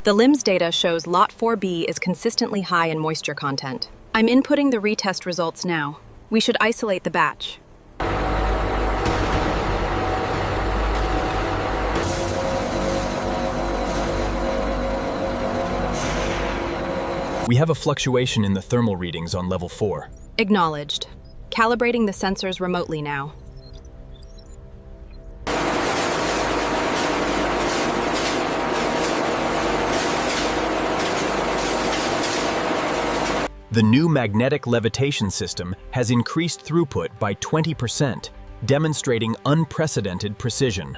The LIMS data shows lot 4B is consistently high in moisture content. I'm inputting the retest results now. We should isolate the batch. We have a fluctuation in the thermal readings on level 4. Acknowledged. Calibrating the sensors remotely now. The new magnetic levitation system has increased throughput by 20%, demonstrating unprecedented precision.